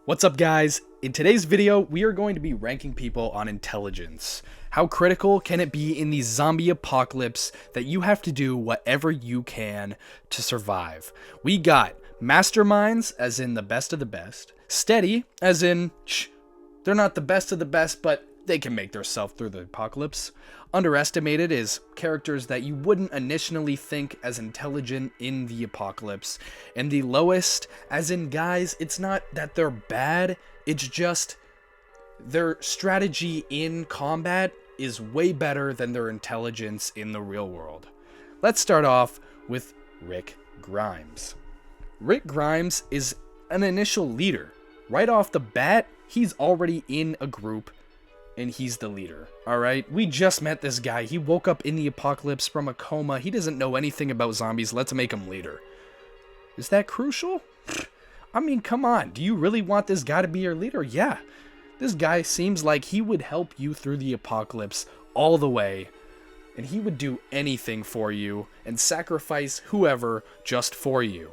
What's up, guys? In today's video, we are going to be ranking people on intelligence. How critical can it be in the zombie apocalypse that you have to do whatever you can to survive? We got masterminds, as in the best of the best. Steady, as in, they're not the best of the best, but they can make themselves through the apocalypse. Underestimated is characters that you wouldn't initially think as intelligent in the apocalypse. And the lowest, as in, guys, it's not that they're bad, it's just their strategy in combat is way better than their intelligence in the real world. Let's start off with Rick Grimes. Rick Grimes is an initial leader. Right off the bat, he's already in a group and he's the leader. Alright, we just met this guy. He woke up in the apocalypse from a coma. He doesn't know anything about zombies. Let's make him leader. Is that crucial? I mean, come on. Do you really want this guy to be your leader? Yeah. This guy seems like he would help you through the apocalypse all the way. And he would do anything for you and sacrifice whoever just for you.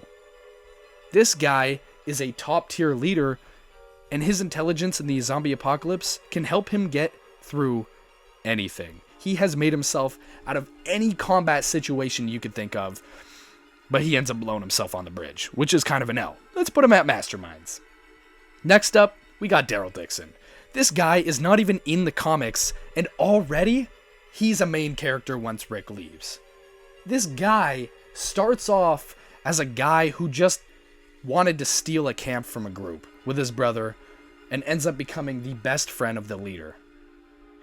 This guy is a top tier leader, and his intelligence in the zombie apocalypse can help him get through anything. He has made himself out of any combat situation you could think of, but he ends up blowing himself on the bridge, which is kind of an L. Let's put him at masterminds. Next up, we got Daryl Dixon. This guy is not even in the comics, and already he's a main character once Rick leaves. This guy starts off as a guy who just wanted to steal a camp from a group with his brother and ends up becoming the best friend of the leader.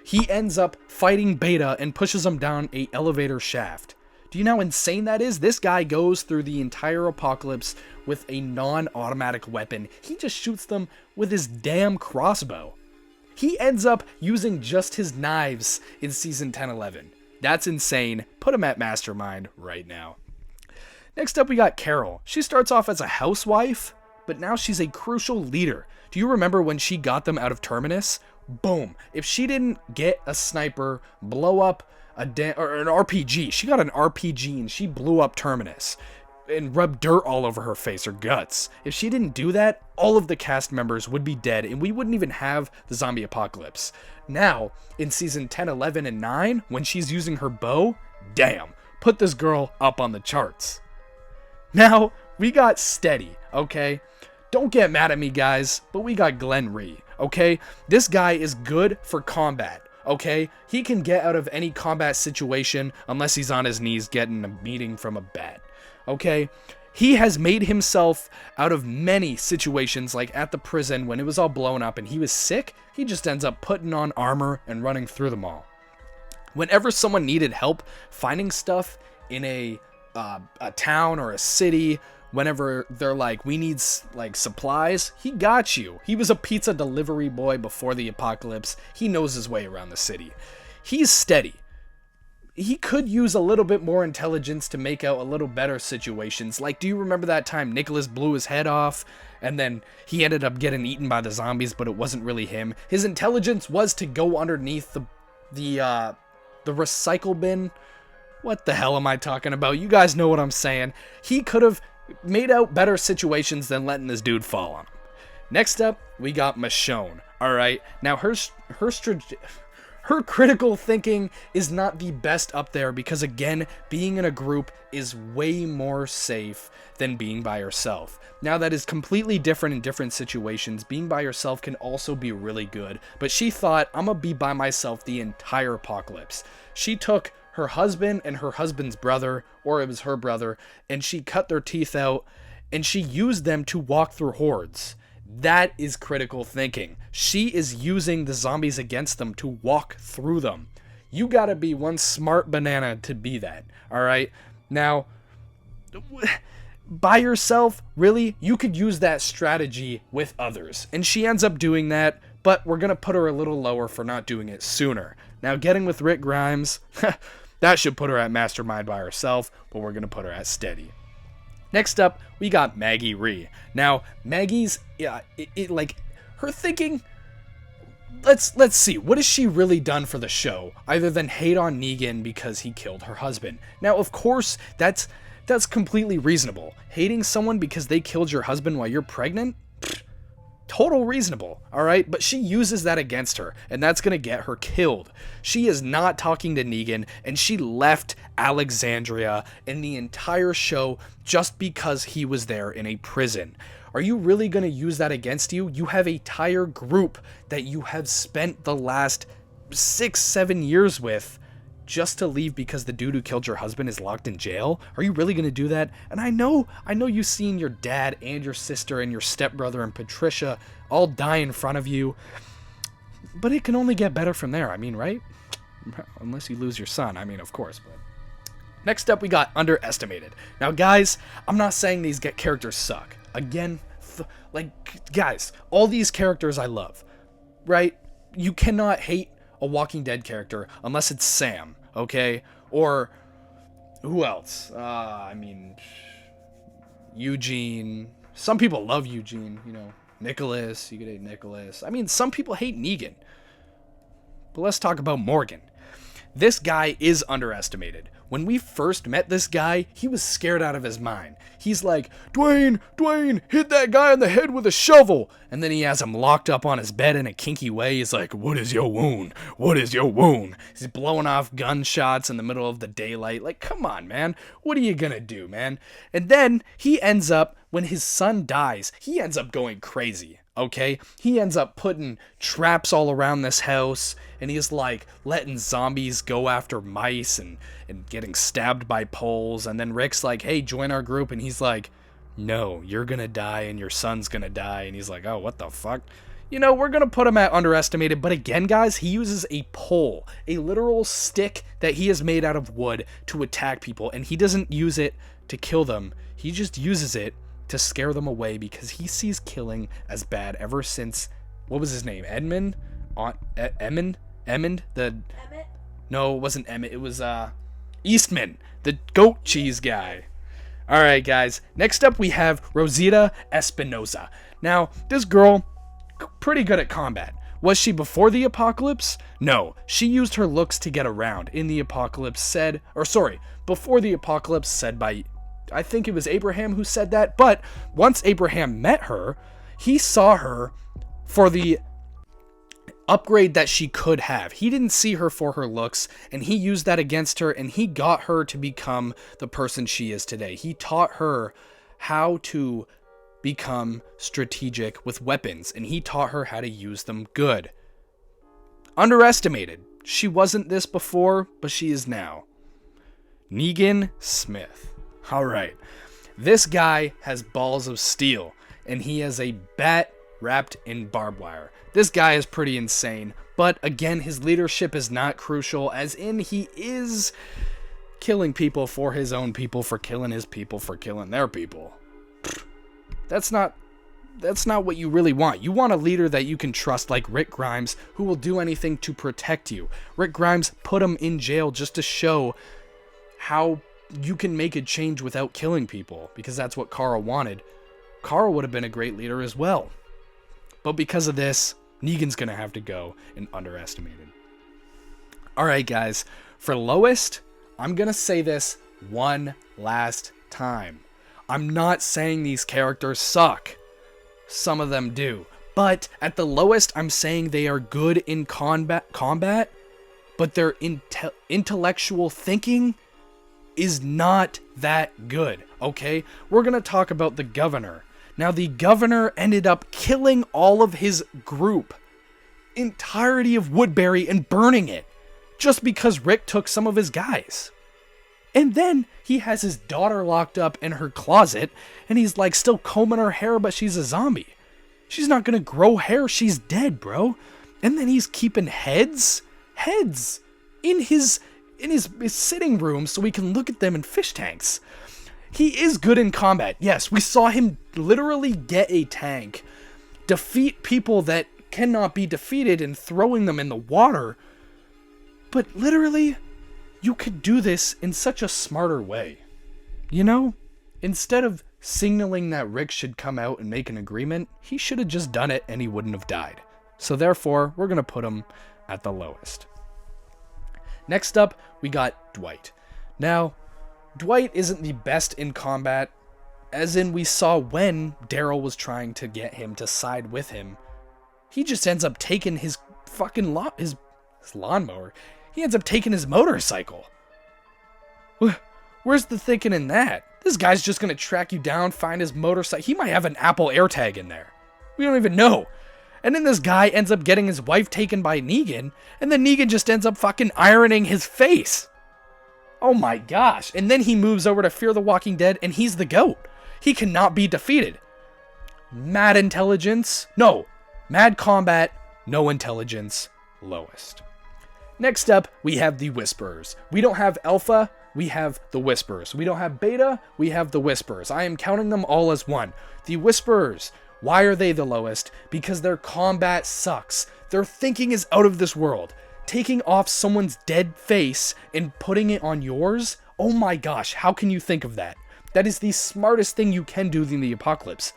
He ends up fighting Beta and pushes him down a elevator shaft. Do you know how insane that is? This guy goes through the entire apocalypse with a non-automatic weapon. He just shoots them with his damn crossbow. He ends up using just his knives in season 10-11. That's insane. Put him at Mastermind right now. Next up, we got Carol. She starts off as a housewife, but now she's a crucial leader. Do you remember when she got them out of Terminus? Boom. If she didn't get a sniper, blow up or an RPG, she got an RPG and she blew up Terminus and rubbed dirt all over her face or guts. If she didn't do that, all of the cast members would be dead and we wouldn't even have the zombie apocalypse. Now, in season 10, 11, and 9, when she's using her bow, damn, put this girl up on the charts. Now, we got Steady, okay? Don't get mad at me, guys, but we got Glenn Rhee, okay? This guy is good for combat, okay? He can get out of any combat situation unless he's on his knees getting a beating from a bat, okay? He has made himself out of many situations, like at the prison when it was all blown up and he was sick. He just ends up putting on armor and running through them all. Whenever someone needed help finding stuff in a town or a city, whenever they're like, we need like supplies, he got you. He was a pizza delivery boy before the apocalypse. He knows his way around the city. He's steady. He could use a little bit more intelligence to make out a little better situations. Like, do you remember that time Nicholas blew his head off and then he ended up getting eaten by the zombies, but it wasn't really him? His intelligence was to go underneath the recycle bin. What the hell am I talking about? You guys know what I'm saying. He could have made out better situations than letting this dude fall on him. Next up, we got Michonne. Alright, now her critical thinking is not the best up there because, again, being in a group is way more safe than being by yourself. Now, that is completely different in different situations. Being by yourself can also be really good, but she thought, I'm gonna be by myself the entire apocalypse. She took her husband and her husband's brother, or it was her brother, and she cut their teeth out, and she used them to walk through hordes. That is critical thinking. She is using the zombies against them to walk through them. You gotta be one smart banana to be that, alright? Now, by yourself, really, you could use that strategy with others, and she ends up doing that, but we're gonna put her a little lower for not doing it sooner. Now, getting with Rick Grimes, that should put her at Mastermind by herself, but we're going to put her at Steady. Next up, we got Maggie Rhee. Now, Maggie's, like, her thinking, let's see, what has she really done for the show, other than hate on Negan because he killed her husband? Now, of course, that's completely reasonable. Hating someone because they killed your husband while you're pregnant? Pfft, total reasonable, all right? But she uses that against her, and that's going to get her killed. She is not talking to Negan, and she left Alexandria in the entire show just because he was there in a prison. Are you really going to use that against you? You have an entire group that you have spent the last 6-7 years with just to leave because the dude who killed your husband is locked in jail? Are you really going to do that? And I know you've seen your dad and your sister and your stepbrother and Patricia all die in front of you, but it can only get better from there. I mean, right? Unless you lose your son. I mean, of course, but... Next up, we got Underestimated. Now, guys, I'm not saying these characters suck. Again, guys, all these characters I love, right? You cannot hate a Walking Dead character unless it's Sam, okay? Or who else? I mean, Eugene. Some people love Eugene, you know. Nicholas, you could hate Nicholas. I mean, some people hate Negan. But let's talk about Morgan. This guy is underestimated. When we first met this guy, he was scared out of his mind. He's like, Dwayne, hit that guy on the head with a shovel. And then he has him locked up on his bed in a kinky way. He's like, what is your wound? What is your wound? He's blowing off gunshots in the middle of the daylight. Like, come on, man. What are you gonna do, man? And then he ends up, when his son dies, he ends up going crazy. Okay, he ends up putting traps all around this house, and he's like letting zombies go after mice and getting stabbed by poles. And then Rick's like, hey, join our group. And he's like, no, you're gonna die and your son's gonna die. And he's like, oh, what the fuck? You know, we're gonna put him at underestimated. But again, guys, he uses a pole, a literal stick that he has made out of wood to attack people. And he doesn't use it to kill them. He just uses it to scare them away because he sees killing as bad ever since, what was his name? Edmund? Emmond? No, it wasn't Emmett. It was Eastman, the goat cheese guy. All right, guys. Next up, we have Rosita Espinosa. Now, this girl, pretty good at combat. Was she before the apocalypse? No, she used her looks to get around. In the apocalypse before the apocalypse said by, I think it was Abraham who said that, but once Abraham met her, he saw her for the upgrade that she could have. He didn't see her for her looks, and he used that against her, and he got her to become the person she is today. He taught her how to become strategic with weapons, and he taught her how to use them good. Underestimated. She wasn't this before, but she is now. Negan Smith. All right, this guy has balls of steel, and he has a bat wrapped in barbed wire. This guy is pretty insane, but again, his leadership is not crucial, as in he is killing people for his own people, for killing his people, for killing their people. That's not what you really want. You want a leader that you can trust, like Rick Grimes, who will do anything to protect you. Rick Grimes put him in jail just to show how you can make a change without killing people, because that's what Carl wanted. Carl would have been a great leader as well. But because of this, Negan's gonna have to go and underestimated. Alright, guys. For lowest, I'm gonna say this one last time. I'm not saying these characters suck. Some of them do. But at the lowest, I'm saying they are good in combat, but their intellectual thinking is not that good, okay? We're gonna talk about the governor. Now, the governor ended up killing all of his group, entirety of Woodbury, and burning it, just because Rick took some of his guys. And then he has his daughter locked up in her closet, and he's like still combing her hair, but she's a zombie. She's not gonna grow hair, she's dead, bro. And then he's keeping heads in his sitting room so we can look at them in fish tanks. He is good in combat. Yes, we saw him literally get a tank, defeat people that cannot be defeated, and throwing them in the water. But literally, you could do this in such a smarter way. You know? Instead of signaling that Rick should come out and make an agreement, he should have just done it and he wouldn't have died. So therefore, we're going to put him at the lowest. Next up, we got Dwight. Now, Dwight isn't the best in combat, As in, we saw when Daryl was trying to get him to side with him, he just ends up taking his fucking his lawnmower. He ends up taking his motorcycle. Where's the thinking in that? This guy's just gonna track you down, find his motorcycle. He might have an Apple AirTag in there. We don't even know. And then this guy ends up getting his wife taken by Negan, and then Negan just ends up fucking ironing his face. Oh my gosh. And then he moves over to Fear the Walking Dead, and he's the GOAT. He cannot be defeated. Mad intelligence? No. Mad combat, no intelligence, lowest. Next up, we have the Whisperers. We don't have Alpha, we have the Whisperers. We don't have Beta, we have the Whisperers. I am counting them all as one. The Whisperers. Why are they the lowest? Because their combat sucks. Their thinking is out of this world. Taking off someone's dead face and putting it on yours? Oh my gosh, how can you think of that? That is the smartest thing you can do in the apocalypse.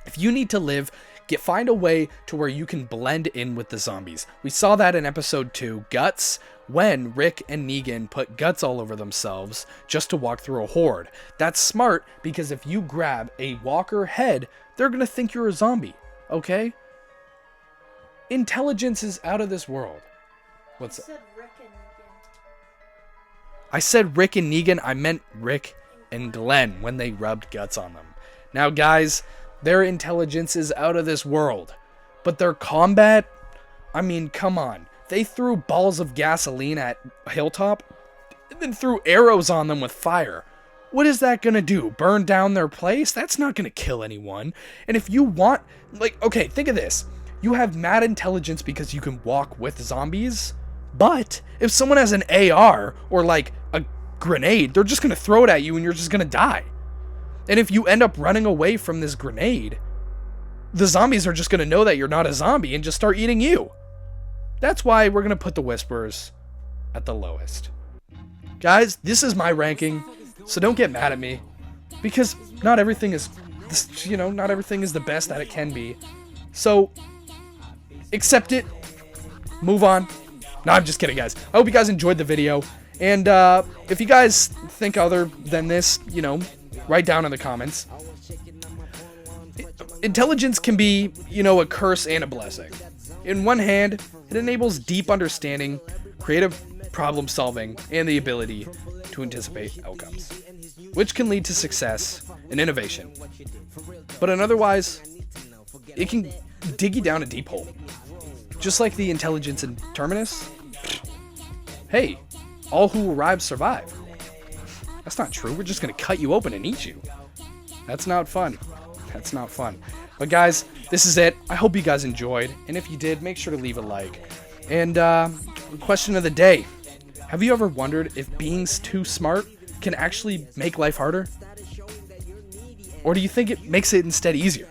If you need to live, find a way to where you can blend in with the zombies. We saw that in episode 2, Guts, when Rick and Negan put guts all over themselves just to walk through a horde. That's smart because if you grab a walker head, they're going to think you're a zombie, okay? Intelligence is out of this world. What's that? I said Rick and Negan. I meant Rick and Glenn when they rubbed guts on them. Now, guys, their intelligence is out of this world. But their combat, I mean, come on. They threw balls of gasoline at Hilltop and then threw arrows on them with fire. What is that going to do? Burn down their place? That's not going to kill anyone. And if you want, like, okay, think of this. You have mad intelligence because you can walk with zombies. But if someone has an AR or like a grenade, they're just going to throw it at you and you're just going to die. And if you end up running away from this grenade, the zombies are just going to know that you're not a zombie and just start eating you. That's why we're going to put the Whisperers at the lowest. Guys, this is my ranking, so don't get mad at me. Because not everything is, not everything is the best that it can be. So, accept it. Move on. No, I'm just kidding, guys. I hope you guys enjoyed the video. And if you guys think other than this, write down in the comments. Intelligence can be, a curse and a blessing. In one hand, it enables deep understanding, creative problem solving, and the ability to anticipate outcomes, which can lead to success and innovation. But otherwise, it can dig you down a deep hole. Just like the intelligence in Terminus. Hey, all who arrive survive. That's not true. We're just going to cut you open and eat you. That's not fun. That's not fun. But guys, this is it. I hope you guys enjoyed. And if you did, make sure to leave a like. And question of the day. Have you ever wondered if being too smart can actually make life harder? Or do you think it makes it instead easier?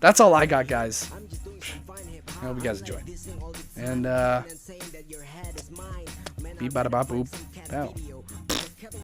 That's all I got, guys. I hope you guys enjoyed. And beep bada bop boop bow.